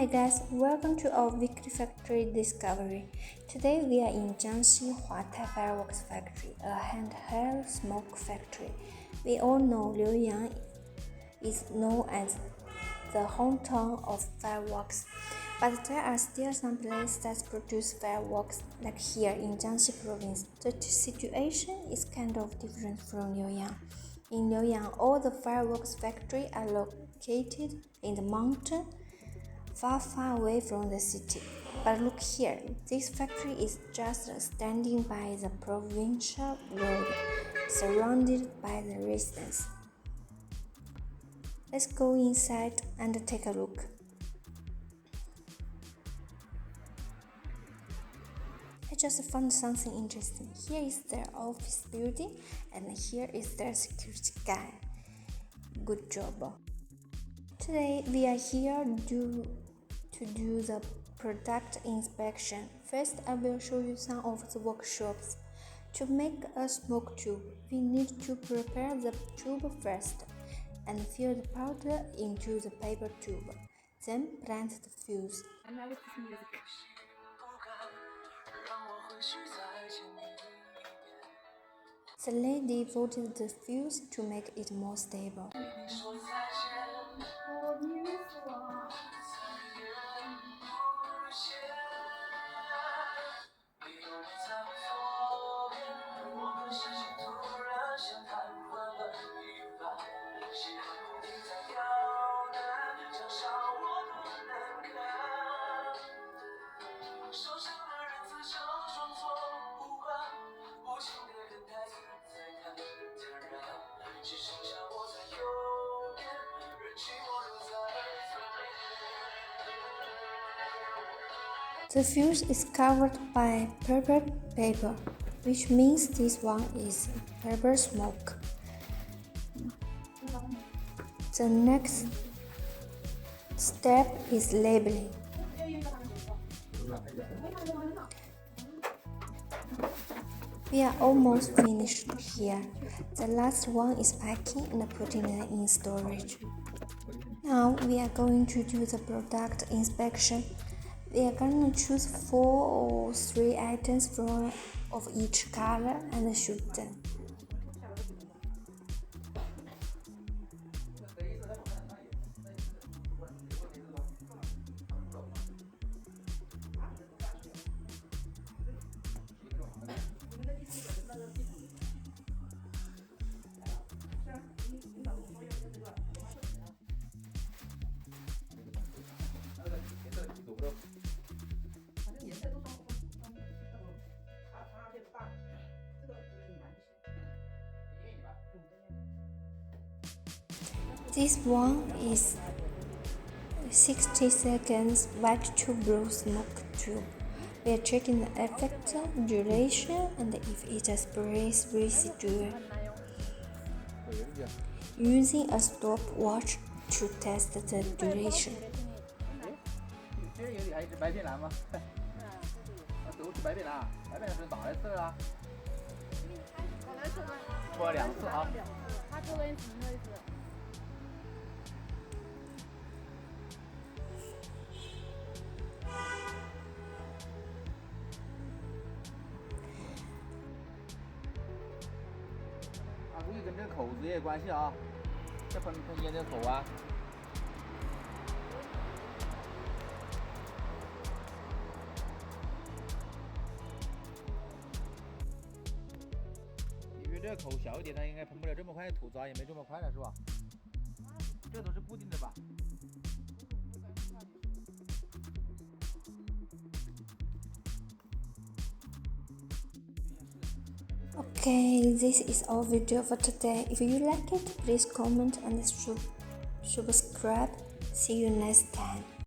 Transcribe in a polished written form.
Hi guys, welcome to our weekly factory discovery. Today we are in Jiangxi Fireworks factory, a handheld smoke factory. We all know Liuyang is known as the hometown of fireworks, but there are still some places that produce fireworks, like here in Jiangxi province. The situation is kind of different from Liuyang. In Liuyang, all the fireworks factories are located in the mountain, far away from the city. But look here, this factory is just standing by the provincial road, surrounded by the residents. Let's go inside and take a look. I just found something interesting. Here is their office building, and here is their security guy. Good job. Today we are here to do the product inspection. First, I will show you some of the workshops. To make a smoke tube, we need to prepare the tube first and fill the powder into the paper tube. Then plant the fuse. I love this music. The lady voted the fuse to make it more stable. The fuse is covered by purple paper, which means this one is purple smoke. The next step is labeling. We are almost finished here. The last one is packing and putting it in storage. Now we are going to do the product inspection. We are going to choose 4 or 3 items of each color and shoot them. This one is 60 seconds white to blue smoke tube. We are checking the effect, duration, and if it has sprays residue. Using a stopwatch to test the duration.估计跟这口子也有关系啊，这喷烟这口啊。因为这口小一点，它应该喷不了这么快，吐渣也没这么快了，是吧？这都是固定的吧？ Okay, this is our video for today. If you like it, please comment and subscribe. See you next time.